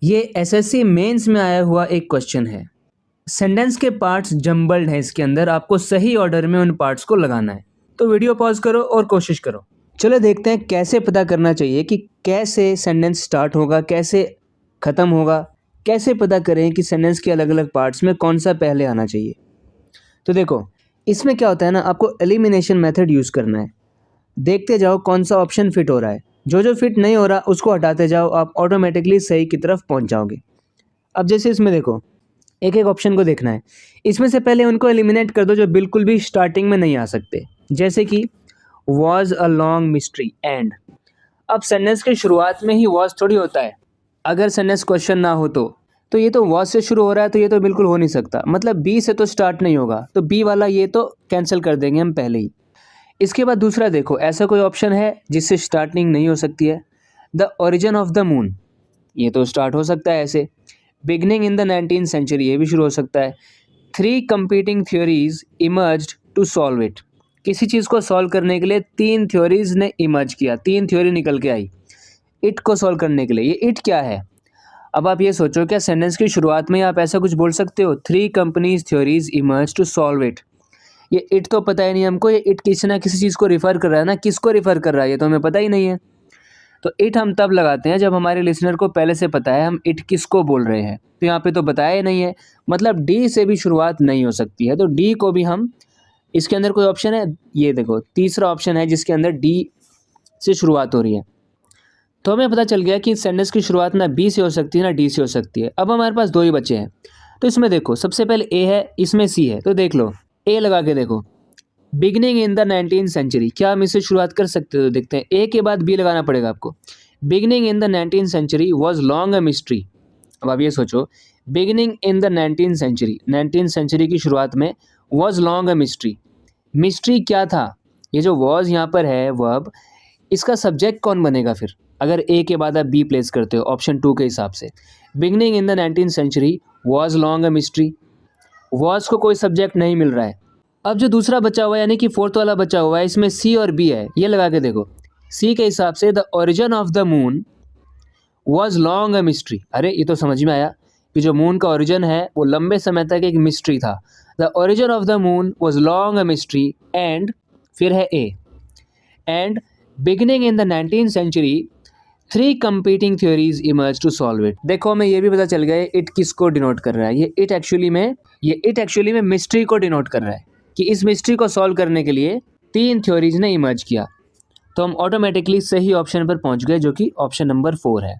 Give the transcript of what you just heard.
ये SSC mains में आया हुआ एक क्वेश्चन है। सेंटेंस के पार्ट्स जम्बल्ड हैं इसके अंदर, आपको सही ऑर्डर में उन पार्ट्स को लगाना है। तो वीडियो पॉज करो और कोशिश करो। चलो देखते हैं कैसे पता करना चाहिए कि कैसे सेंटेंस स्टार्ट होगा, कैसे ख़त्म होगा, कैसे पता करें कि सेंटेंस के अलग अलग पार्ट्स में कौन सा पहले आना चाहिए। तो देखो इसमें क्या होता है ना, आपको एलिमिनेशन मेथड यूज़ करना है। देखते जाओ कौन सा ऑप्शन फिट हो रहा है, जो फिट नहीं हो रहा उसको हटाते जाओ, आप ऑटोमेटिकली सही की तरफ पहुंच जाओगे। अब जैसे इसमें देखो एक एक ऑप्शन को देखना है, इसमें से पहले उनको एलिमिनेट कर दो जो बिल्कुल भी स्टार्टिंग में नहीं आ सकते, जैसे कि was a long mystery and. अब सेंटेंस की शुरुआत में ही वॉज थोड़ी होता है, अगर सेंटेंस क्वेश्चन ना हो तो ये तो वॉज से शुरू हो रहा है, तो ये तो बिल्कुल हो नहीं सकता, मतलब बी से तो स्टार्ट नहीं होगा, तो बी वाला ये तो कैंसिल कर देंगे हम पहले ही। इसके बाद दूसरा देखो, ऐसा कोई ऑप्शन है जिससे स्टार्टिंग नहीं हो सकती है? The origin of the moon, ये तो स्टार्ट हो सकता है ऐसे। Beginning in the 19th century, ये भी शुरू हो सकता है। 3 competing theories emerged to solve it, किसी चीज़ को सॉल्व करने के लिए 3 थ्योरीज ने इमर्ज किया, 3 थ्योरी निकल के आई इट को सॉल्व करने के लिए। ये इट क्या है? अब आप ये सोचो, क्या सेंटेंस की शुरुआत में आप ऐसा कुछ बोल सकते हो, 3 companies theories emerge to solve it? ये इट तो पता ही नहीं हमको, ये इट किसी ना किसी चीज़ को रिफ़र कर रहा है ना, किसको रिफ़र कर रहा है ये तो हमें पता ही नहीं है। तो इट हम तब लगाते हैं जब हमारे लिसनर को पहले से पता है हम इट किसको बोल रहे हैं। तो यहाँ पे तो बताया ही नहीं है, मतलब डी से भी शुरुआत नहीं हो सकती है, तो डी को भी हम, इसके अंदर कोई ऑप्शन है, ये देखो तीसरा ऑप्शन है जिसके अंदर डी से शुरुआत हो रही है। तो हमें पता चल गया कि सेंटेंस की शुरुआत ना बी से हो सकती है ना डी से हो सकती है। अब हमारे पास 2 ही बचे हैं, तो इसमें देखो सबसे पहले ए है, इसमें सी है, तो देख लो ए लगा के देखो। Beginning in the 19th century, क्या हम इससे शुरुआत कर सकते हो? देखते हैं, ए के बाद बी लगाना पड़ेगा आपको। Beginning in the 19th century was long a mystery. अब आप ये सोचो, beginning in the 19th century, 19th century की शुरुआत में was long a mystery, mystery क्या था? ये जो वॉज यहाँ पर है वर्ब, इसका सब्जेक्ट कौन बनेगा फिर अगर ए के बाद आप बी प्लेस करते हो ऑप्शन 2 के हिसाब से? Beginning in the 19th century was long a mystery, was को कोई सब्जेक्ट नहीं मिल रहा है। अब जो दूसरा बचा हुआ है यानी कि 4th वाला बचा हुआ है, इसमें सी और बी है, ये लगा के देखो। सी के हिसाब से the origin of the moon was long a mystery, अरे ये तो समझ में आया कि जो मून का ओरिजिन है वो लंबे समय तक एक मिस्ट्री था। The origin of the moon was long a mystery and, फिर है ए, and beginning in the 19th century 3 competing theories emerge to solve it. देखो हमें ये भी पता चल गया इट किसको डिनोट कर रहा है, ये इट एक्चुअली में मिस्ट्री को डिनोट कर रहा है कि इस मिस्ट्री को सॉल्व करने के लिए 3 थ्योरीज ने इमर्ज किया। तो हम ऑटोमेटिकली सही ऑप्शन पर पहुंच गए जो कि ऑप्शन नंबर 4 है।